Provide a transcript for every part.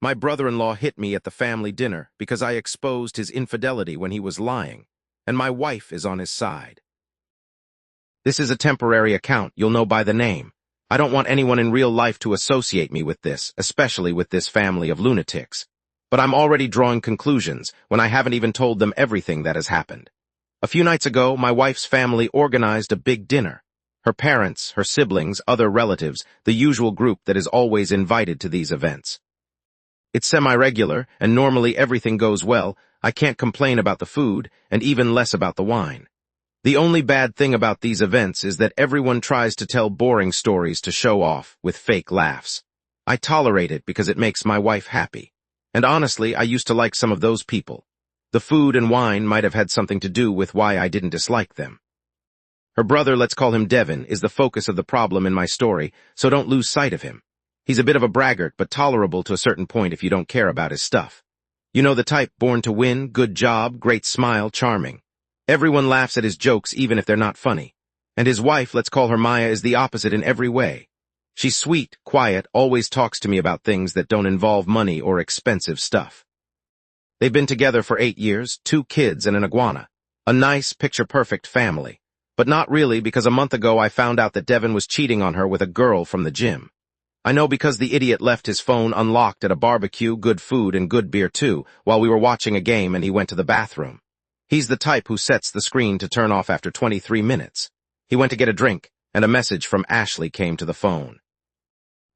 My brother-in-law hit me at the family dinner because I exposed his infidelity when he was lying, and my wife is on his side. This is a temporary account, you'll know by the name. I don't want anyone in real life to associate me with this, especially with this family of lunatics. But I'm already drawing conclusions when I haven't even told them everything that has happened. A few nights ago, my wife's family organized a big dinner. Her parents, her siblings, other relatives, the usual group that is always invited to these events. It's semi-regular, and normally everything goes well. I can't complain about the food, and even less about the wine. The only bad thing about these events is that everyone tries to tell boring stories to show off with fake laughs. I tolerate it because it makes my wife happy. And honestly, I used to like some of those people. The food and wine might have had something to do with why I didn't dislike them. Her brother, let's call him Devin, is the focus of the problem in my story, so don't lose sight of him. He's a bit of a braggart, but tolerable to a certain point if you don't care about his stuff. You know the type, born to win, good job, great smile, charming. Everyone laughs at his jokes even if they're not funny. And his wife, let's call her Maya, is the opposite in every way. She's sweet, quiet, always talks to me about things that don't involve money or expensive stuff. They've been together for 8 years, 2 kids and an iguana. A nice, picture-perfect family. But not really, because a month ago I found out that Devin was cheating on her with a girl from the gym. I know because the idiot left his phone unlocked at a barbecue, good food and good beer too, while we were watching a game and he went to the bathroom. He's the type who sets the screen to turn off after 23 minutes. He went to get a drink, and a message from Ashley came to the phone.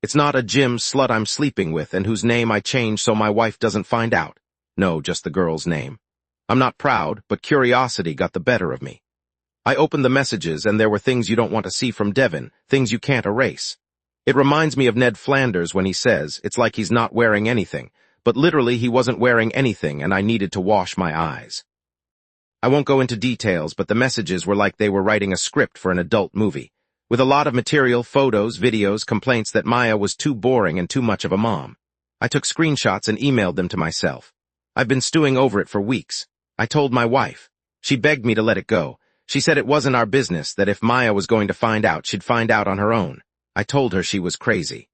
It's not a gym slut I'm sleeping with and whose name I changed so my wife doesn't find out. No, just the girl's name. I'm not proud, but curiosity got the better of me. I opened the messages and there were things you don't want to see from Devin, things you can't erase. It reminds me of Ned Flanders when he says, it's like he's not wearing anything, but literally he wasn't wearing anything and I needed to wash my eyes. I won't go into details, but the messages were like they were writing a script for an adult movie, with a lot of material, photos, videos, complaints that Maya was too boring and too much of a mom. I took screenshots and emailed them to myself. I've been stewing over it for weeks. I told my wife. She begged me to let it go. She said it wasn't our business, that if Maya was going to find out, she'd find out on her own. I told her she was crazy.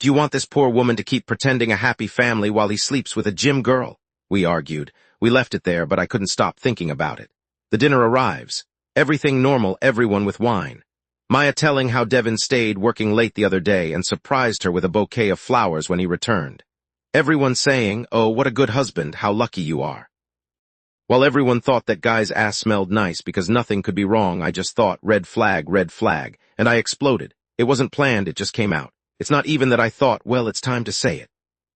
Do you want this poor woman to keep pretending a happy family while he sleeps with a gym girl? We argued. We left it there, but I couldn't stop thinking about it. The dinner arrives. Everything normal, everyone with wine. Maya telling how Devin stayed working late the other day and surprised her with a bouquet of flowers when he returned. Everyone saying, oh, what a good husband, how lucky you are. While everyone thought that guy's ass smelled nice because nothing could be wrong, I just thought, red flag, and I exploded. It wasn't planned, it just came out. It's not even that I thought, well, it's time to say it.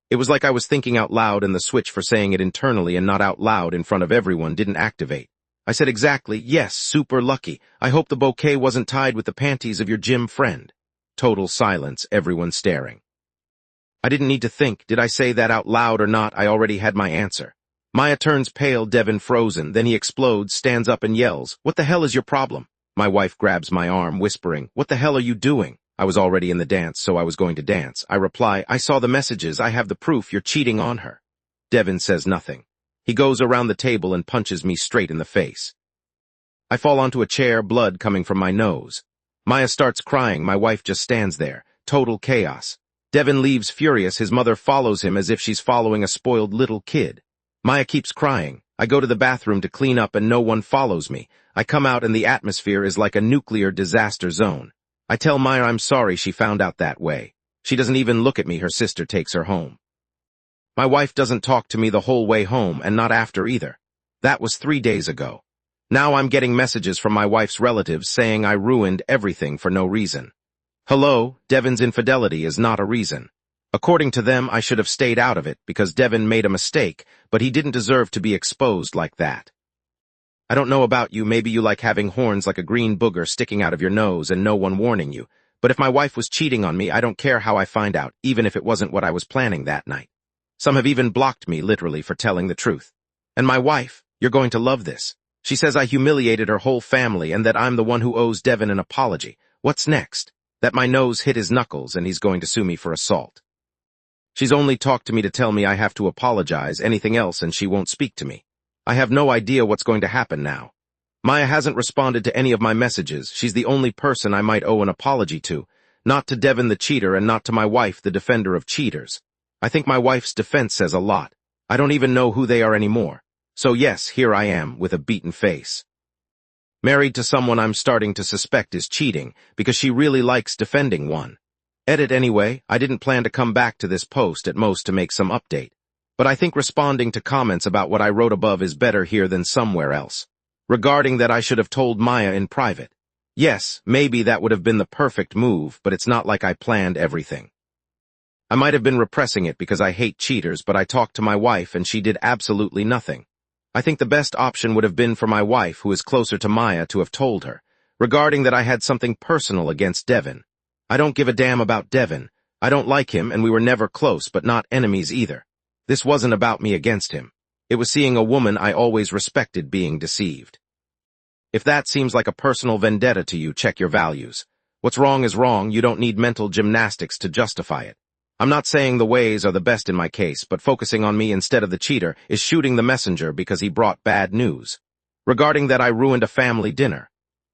It was like I was thinking out loud and the switch for saying it internally and not out loud in front of everyone didn't activate. I said exactly, yes, super lucky. I hope the bouquet wasn't tied with the panties of your gym friend. Total silence, everyone staring. I didn't need to think, did I say that out loud or not? I already had my answer. Maya turns pale, Devin frozen, then he explodes, stands up and yells, what the hell is your problem? My wife grabs my arm, whispering, what the hell are you doing? I was already in the dance, so I was going to dance. I reply, I saw the messages, I have the proof, you're cheating on her. Devin says nothing. He goes around the table and punches me straight in the face. I fall onto a chair, blood coming from my nose. Maya starts crying, my wife just stands there. Total chaos. Devin leaves furious, his mother follows him as if she's following a spoiled little kid. Maya keeps crying. I go to the bathroom to clean up and no one follows me. I come out and the atmosphere is like a nuclear disaster zone. I tell Maya I'm sorry she found out that way. She doesn't even look at me, her sister takes her home. My wife doesn't talk to me the whole way home and not after either. That was 3 days ago. Now I'm getting messages from my wife's relatives saying I ruined everything for no reason. Hello, Devin's infidelity is not a reason. According to them, I should have stayed out of it because Devin made a mistake, but he didn't deserve to be exposed like that. I don't know about you, maybe you like having horns like a green booger sticking out of your nose and no one warning you, but if my wife was cheating on me, I don't care how I find out, even if it wasn't what I was planning that night. Some have even blocked me, literally, for telling the truth. And my wife, you're going to love this. She says I humiliated her whole family and that I'm the one who owes Devin an apology. What's next? That my nose hit his knuckles and he's going to sue me for assault. She's only talked to me to tell me I have to apologize, anything else, and she won't speak to me. I have no idea what's going to happen now. Maya hasn't responded to any of my messages. She's the only person I might owe an apology to, not to Devin the cheater and not to my wife, the defender of cheaters. I think my wife's defense says a lot. I don't even know who they are anymore. So yes, here I am, with a beaten face. Married to someone I'm starting to suspect is cheating, because she really likes defending one. Edit anyway, I didn't plan to come back to this post at most to make some update. But I think responding to comments about what I wrote above is better here than somewhere else. Regarding that I should have told Maya in private. Yes, maybe that would have been the perfect move, but it's not like I planned everything. I might have been repressing it because I hate cheaters, but I talked to my wife and she did absolutely nothing. I think the best option would have been for my wife, who is closer to Maya, to have told her, regarding that I had something personal against Devin. I don't give a damn about Devin. I don't like him and we were never close, but not enemies either. This wasn't about me against him. It was seeing a woman I always respected being deceived. If that seems like a personal vendetta to you, check your values. What's wrong is wrong, you don't need mental gymnastics to justify it. I'm not saying the ways are the best in my case, but focusing on me instead of the cheater is shooting the messenger because he brought bad news. Regarding that I ruined a family dinner.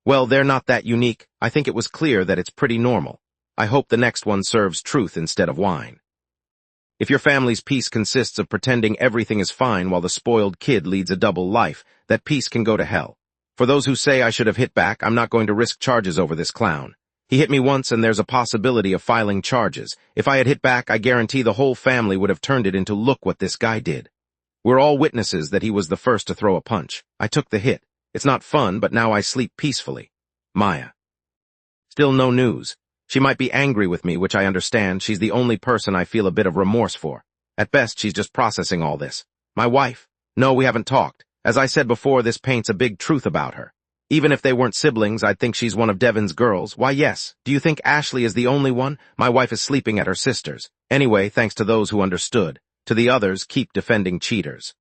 Well, they're not that unique. I think it was clear that it's pretty normal. I hope the next one serves truth instead of wine. If your family's peace consists of pretending everything is fine while the spoiled kid leads a double life, that peace can go to hell. For those who say I should have hit back, I'm not going to risk charges over this clown. He hit me once and there's a possibility of filing charges. If I had hit back, I guarantee the whole family would have turned it into look what this guy did. We're all witnesses that he was the first to throw a punch. I took the hit. It's not fun, but now I sleep peacefully. Maya. Still no news. She might be angry with me, which I understand. She's the only person I feel a bit of remorse for. At best, she's just processing all this. My wife? No, we haven't talked. As I said before, this paints a big truth about her. Even if they weren't siblings, I'd think she's one of Devin's girls. Why, yes. Do you think Ashley is the only one? My wife is sleeping at her sister's. Anyway, thanks to those who understood. To the others, keep defending cheaters.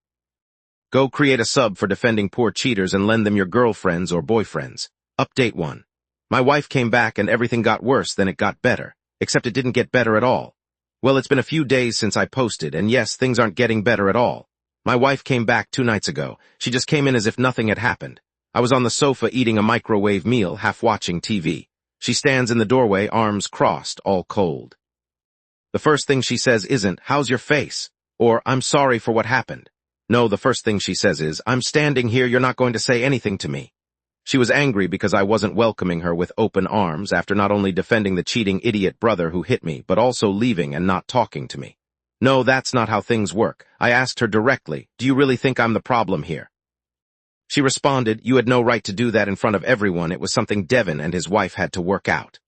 Go create a sub for defending poor cheaters and lend them your girlfriends or boyfriends. Update 1. My wife came back and everything got worse than it got better. Except it didn't get better at all. Well, it's been a few days since I posted, and yes, things aren't getting better at all. My wife came back 2 nights ago. She just came in as if nothing had happened. I was on the sofa eating a microwave meal, half watching TV. She stands in the doorway, arms crossed, all cold. The first thing she says isn't, "How's your face?" or "I'm sorry for what happened." No, the first thing she says is, "I'm standing here, you're not going to say anything to me." She was angry because I wasn't welcoming her with open arms after not only defending the cheating idiot brother who hit me, but also leaving and not talking to me. No, that's not how things work. I asked her directly, "Do you really think I'm the problem here?" She responded, "You had no right to do that in front of everyone. It was something Devin and his wife had to work out."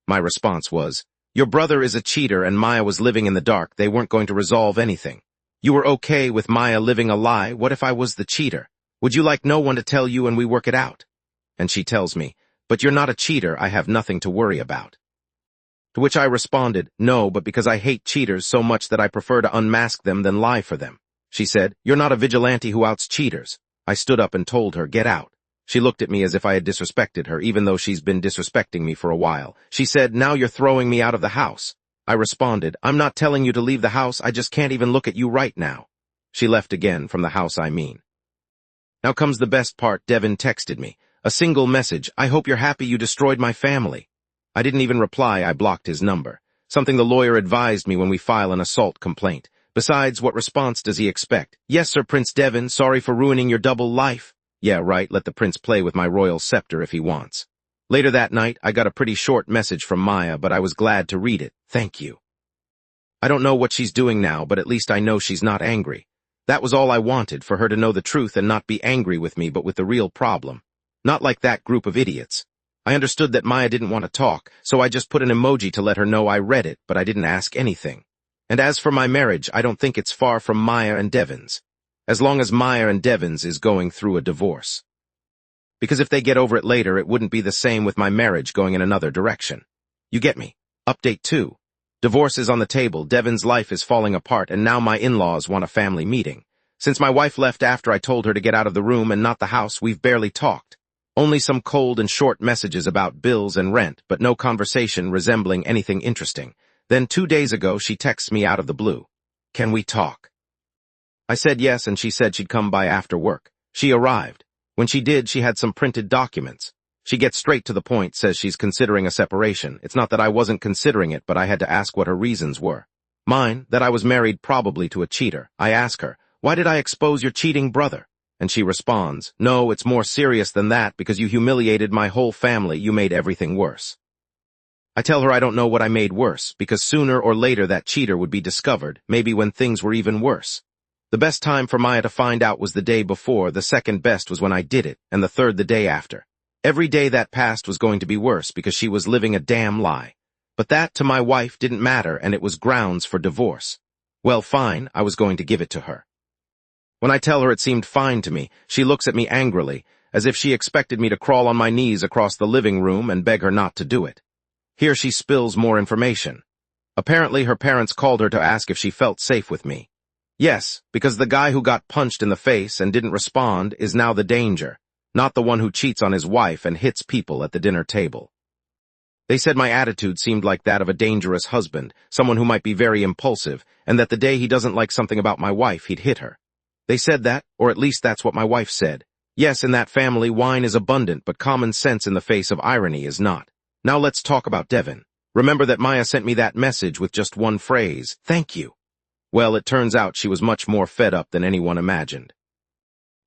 My response was, "Your brother is a cheater and Maya was living in the dark. They weren't going to resolve anything. You were okay with Maya living a lie. What if I was the cheater? Would you like no one to tell you and we work it out?" And she tells me, "But you're not a cheater. I have nothing to worry about." To which I responded, "No, but because I hate cheaters so much that I prefer to unmask them than lie for them." She said, "You're not a vigilante who outs cheaters." I stood up and told her, "Get out." She looked at me as if I had disrespected her, even though she's been disrespecting me for a while. She said, "Now you're throwing me out of the house." I responded, "I'm not telling you to leave the house, I just can't even look at you right now." She left again, from the house I mean. Now comes the best part. Devin texted me. A single message, "I hope you're happy you destroyed my family." I didn't even reply, I blocked his number. Something the lawyer advised me when we file an assault complaint. Besides, what response does he expect? "Yes, sir, Prince Devin, sorry for ruining your double life." Yeah, right, let the prince play with my royal scepter if he wants. Later that night, I got a pretty short message from Maya, but I was glad to read it. Thank you. I don't know what she's doing now, but at least I know she's not angry. That was all I wanted, for her to know the truth and not be angry with me, but with the real problem. Not like that group of idiots. I understood that Maya didn't want to talk, so I just put an emoji to let her know I read it, but I didn't ask anything. And as for my marriage, I don't think it's far from Maya and Devin's. As long as Maya and Devin's is going through a divorce. Because if they get over it later, it wouldn't be the same with my marriage going in another direction. You get me? Update 2. Divorce is on the table, Devin's life is falling apart, and now my in-laws want a family meeting. Since my wife left after I told her to get out of the room and not the house, we've barely talked. Only some cold and short messages about bills and rent, but no conversation resembling anything interesting. Then 2 days ago, she texts me out of the blue. "Can we talk?" I said yes, and she said she'd come by after work. She arrived. When she did, she had some printed documents. She gets straight to the point, says she's considering a separation. It's not that I wasn't considering it, but I had to ask what her reasons were. Mine, that I was married probably to a cheater. I ask her, why did I expose your cheating brother? And she responds, no, it's more serious than that because you humiliated my whole family, you made everything worse. I tell her I don't know what I made worse, because sooner or later that cheater would be discovered, maybe when things were even worse. The best time for Maya to find out was the day before, the second best was when I did it, and the third the day after. Every day that passed was going to be worse because she was living a damn lie. But that, to my wife, didn't matter, and it was grounds for divorce. Well, fine, I was going to give it to her. When I tell her it seemed fine to me, she looks at me angrily, as if she expected me to crawl on my knees across the living room and beg her not to do it. Here she spills more information. Apparently her parents called her to ask if she felt safe with me. Yes, because the guy who got punched in the face and didn't respond is now the danger, not the one who cheats on his wife and hits people at the dinner table. They said my attitude seemed like that of a dangerous husband, someone who might be very impulsive, and that the day he doesn't like something about my wife, he'd hit her. They said that, or at least that's what my wife said. Yes, in that family, wine is abundant, but common sense in the face of irony is not. Now let's talk about Devin. Remember that Maya sent me that message with just one phrase, thank you. Well, it turns out she was much more fed up than anyone imagined.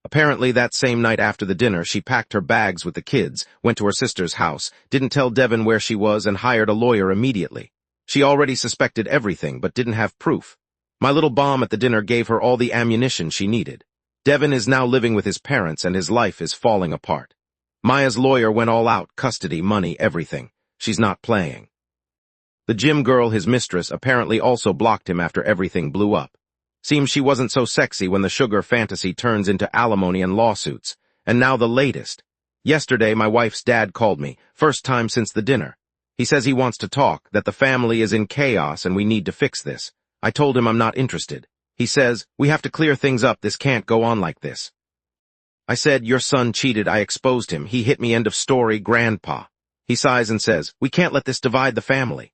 Apparently, that same night after the dinner, she packed her bags with the kids, went to her sister's house, didn't tell Devin where she was, and hired a lawyer immediately. She already suspected everything, but didn't have proof. My little bomb at the dinner gave her all the ammunition she needed. Devin is now living with his parents, and his life is falling apart. Maya's lawyer went all out, custody, money, everything. She's not playing. The gym girl, his mistress, apparently also blocked him after everything blew up. Seems she wasn't so sexy when the sugar fantasy turns into alimony and lawsuits. And now the latest. Yesterday, my wife's dad called me, first time since the dinner. He says he wants to talk, that the family is in chaos and we need to fix this. I told him I'm not interested. He says, we have to clear things up, this can't go on like this. I said, your son cheated, I exposed him, he hit me, end of story, grandpa. He sighs and says, we can't let this divide the family.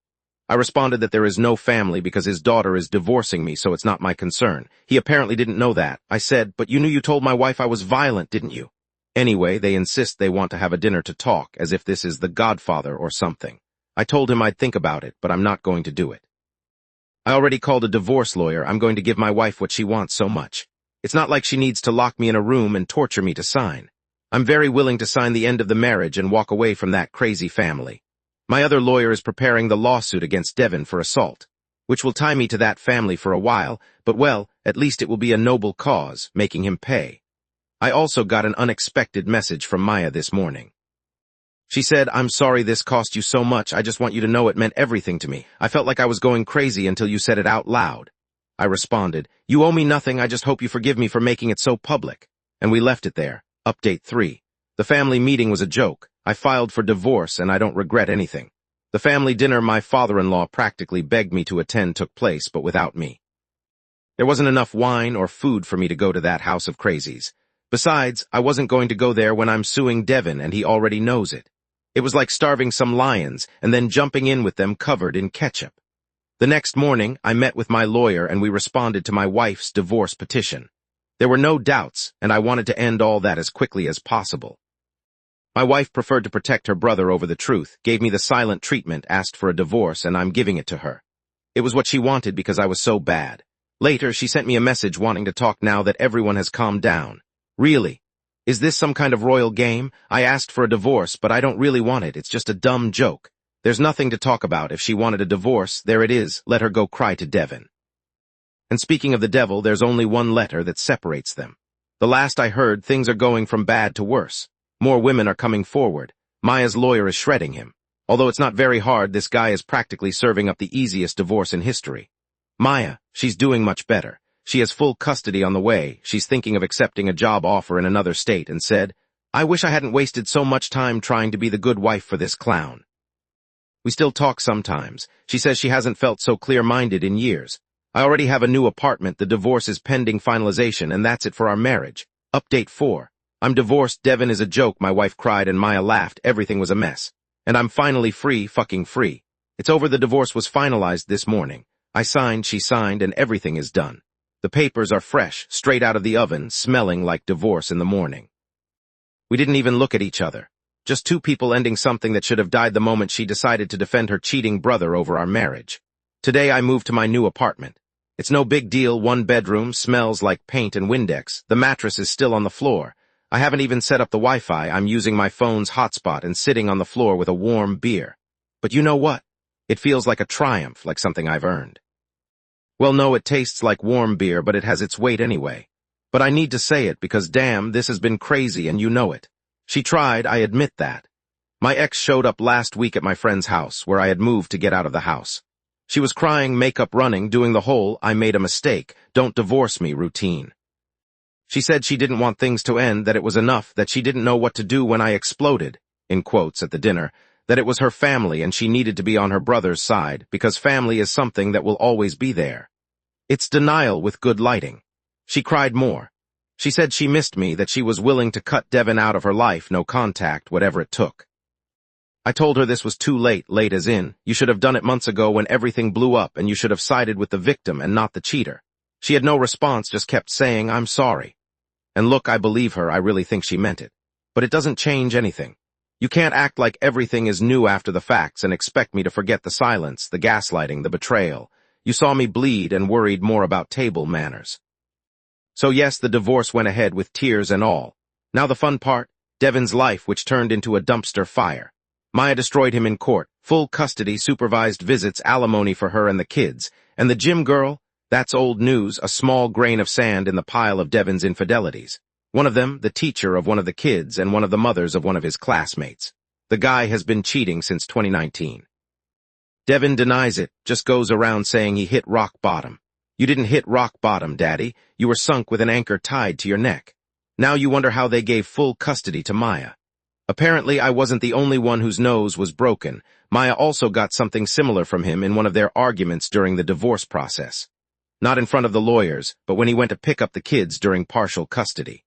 I responded that there is no family because his daughter is divorcing me, so it's not my concern. He apparently didn't know that. I said, but you knew you told my wife I was violent, didn't you? Anyway, they insist they want to have a dinner to talk, as if this is The Godfather or something. I told him I'd think about it, but I'm not going to do it. I already called a divorce lawyer. I'm going to give my wife what she wants so much. It's not like she needs to lock me in a room and torture me to sign. I'm very willing to sign the end of the marriage and walk away from that crazy family. My other lawyer is preparing the lawsuit against Devin for assault, which will tie me to that family for a while, but well, at least it will be a noble cause, making him pay. I also got an unexpected message from Maya this morning. She said, I'm sorry this cost you so much, I just want you to know it meant everything to me. I felt like I was going crazy until you said it out loud. I responded, you owe me nothing, I just hope you forgive me for making it so public. And we left it there. Update 3. The family meeting was a joke. I filed for divorce and I don't regret anything. The family dinner my father-in-law practically begged me to attend took place, but without me. There wasn't enough wine or food for me to go to that house of crazies. Besides, I wasn't going to go there when I'm suing Devin and he already knows it. It was like starving some lions and then jumping in with them covered in ketchup. The next morning, I met with my lawyer and we responded to my wife's divorce petition. There were no doubts, and I wanted to end all that as quickly as possible. My wife preferred to protect her brother over the truth, gave me the silent treatment, asked for a divorce, and I'm giving it to her. It was what she wanted because I was so bad. Later, she sent me a message wanting to talk now that everyone has calmed down. Really? Is this some kind of royal game? I asked for a divorce, but I don't really want it. It's just a dumb joke. There's nothing to talk about. If she wanted a divorce, there it is. Let her go cry to Devin. And speaking of the devil, there's only one letter that separates them. The last I heard, things are going from bad to worse. More women are coming forward. Maya's lawyer is shredding him. Although it's not very hard, this guy is practically serving up the easiest divorce in history. Maya, she's doing much better. She has full custody on the way. She's thinking of accepting a job offer in another state and said, I wish I hadn't wasted so much time trying to be the good wife for this clown. We still talk sometimes. She says she hasn't felt so clear-minded in years. I already have a new apartment, the divorce is pending finalization, and that's it for our marriage. Update 4. I'm divorced, Devin is a joke, my wife cried and Maya laughed, everything was a mess. And I'm finally free, fucking free. It's over, the divorce was finalized this morning. I signed, she signed, and everything is done. The papers are fresh, straight out of the oven, smelling like divorce in the morning. We didn't even look at each other. Just two people ending something that should have died the moment she decided to defend her cheating brother over our marriage. Today I moved to my new apartment. It's no big deal, 1 bedroom, smells like paint and Windex. The mattress is still on the floor. I haven't even set up the Wi-Fi. I'm using my phone's hotspot and sitting on the floor with a warm beer. But you know what? It feels like a triumph, like something I've earned. Well, no, it tastes like warm beer, but it has its weight anyway. But I need to say it because damn, this has been crazy and you know it. She tried, I admit that. My ex showed up last week at my friend's house, where I had moved to get out of the house. She was crying, makeup running, doing the whole "I made a mistake, don't divorce me" routine. She said she didn't want things to end, that it was enough, that she didn't know what to do when I exploded, in quotes, at the dinner, that it was her family and she needed to be on her brother's side, because family is something that will always be there. It's denial with good lighting. She cried more. She said she missed me, that she was willing to cut Devin out of her life, no contact, whatever it took. I told her this was too late, late as in, you should have done it months ago when everything blew up and you should have sided with the victim and not the cheater. She had no response, just kept saying, "I'm sorry." And look, I believe her, I really think she meant it. But it doesn't change anything. You can't act like everything is new after the facts and expect me to forget the silence, the gaslighting, the betrayal. You saw me bleed and worried more about table manners. So yes, the divorce went ahead with tears and all. Now the fun part, Devin's life, which turned into a dumpster fire. Maya destroyed him in court, full custody, supervised visits, alimony for her and the kids. And the gym girl? That's old news, a small grain of sand in the pile of Devin's infidelities. One of them, the teacher of one of the kids, and one of the mothers of one of his classmates. The guy has been cheating since 2019. Devin denies it, just goes around saying he hit rock bottom. You didn't hit rock bottom, Daddy. You were sunk with an anchor tied to your neck. Now you wonder how they gave full custody to Maya. Apparently, I wasn't the only one whose nose was broken. Maya also got something similar from him in one of their arguments during the divorce process. Not in front of the lawyers, but when he went to pick up the kids during partial custody.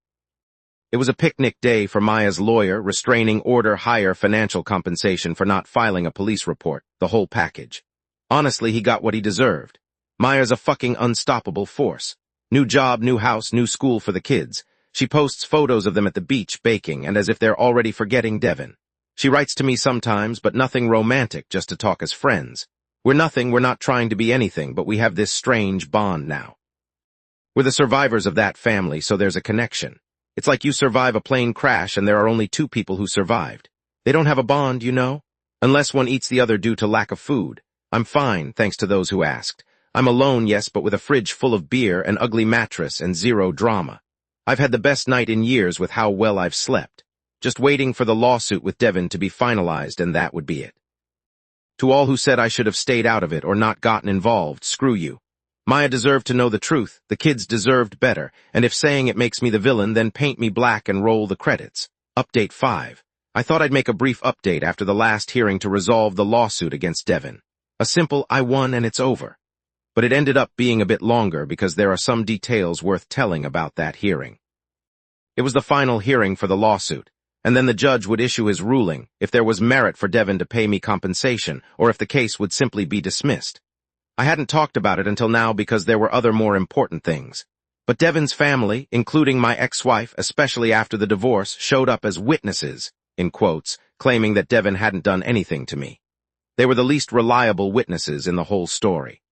It was a picnic day for Maya's lawyer, restraining order, higher financial compensation for not filing a police report, the whole package. Honestly, he got what he deserved. Maya's a fucking unstoppable force. New job, new house, new school for the kids. She posts photos of them at the beach baking, and as if they're already forgetting Devin. She writes to me sometimes, but nothing romantic, just to talk as friends. We're nothing, we're not trying to be anything, but we have this strange bond now. We're the survivors of that family, so there's a connection. It's like you survive a plane crash and there are only 2 people who survived. They don't have a bond, you know? Unless one eats the other due to lack of food. I'm fine, thanks to those who asked. I'm alone, yes, but with a fridge full of beer, an ugly mattress, and zero drama. I've had the best night in years with how well I've slept. Just waiting for the lawsuit with Devin to be finalized, and that would be it. To all who said I should have stayed out of it or not gotten involved, screw you. Maya deserved to know the truth, the kids deserved better, and if saying it makes me the villain, then paint me black and roll the credits. Update 5. I thought I'd make a brief update after the last hearing to resolve the lawsuit against Devin. A simple, I won and it's over. But it ended up being a bit longer because there are some details worth telling about that hearing. It was the final hearing for the lawsuit, and then the judge would issue his ruling if there was merit for Devin to pay me compensation or if the case would simply be dismissed. I hadn't talked about it until now because there were other more important things. But Devin's family, including my ex-wife, especially after the divorce, showed up as witnesses, in quotes, claiming that Devin hadn't done anything to me. They were the least reliable witnesses in the whole story.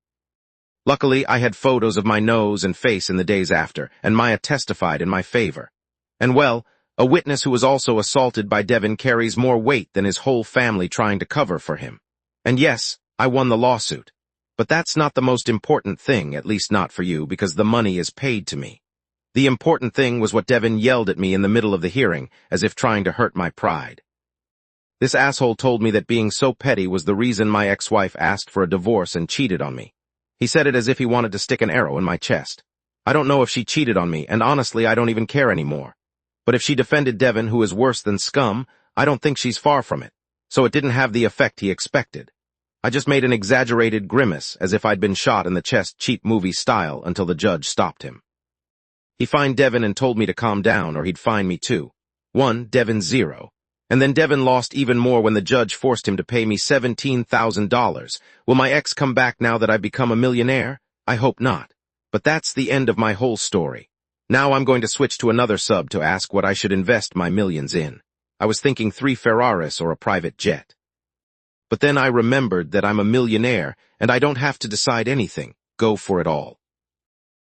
Luckily, I had photos of my nose and face in the days after, and Maya testified in my favor. And well, a witness who was also assaulted by Devin carries more weight than his whole family trying to cover for him. And yes, I won the lawsuit. But that's not the most important thing, at least not for you, because the money is paid to me. The important thing was what Devin yelled at me in the middle of the hearing, as if trying to hurt my pride. This asshole told me that being so petty was the reason my ex-wife asked for a divorce and cheated on me. He said it as if he wanted to stick an arrow in my chest. I don't know if she cheated on me, and honestly, I don't even care anymore. But if she defended Devin, who is worse than scum, I don't think she's far from it. So it didn't have the effect he expected. I just made an exaggerated grimace, as if I'd been shot in the chest cheap movie style, until the judge stopped him. He fined Devin and told me to calm down, or he'd fine me too. 1, Devin 0. And then Devin lost even more when the judge forced him to pay me $17,000. Will my ex come back now that I've become a millionaire? I hope not. But that's the end of my whole story. Now I'm going to switch to another sub to ask what I should invest my millions in. I was thinking 3 Ferraris or a private jet. But But then I remembered that I'm a millionaire, and I don't have to decide anything. Go for it all.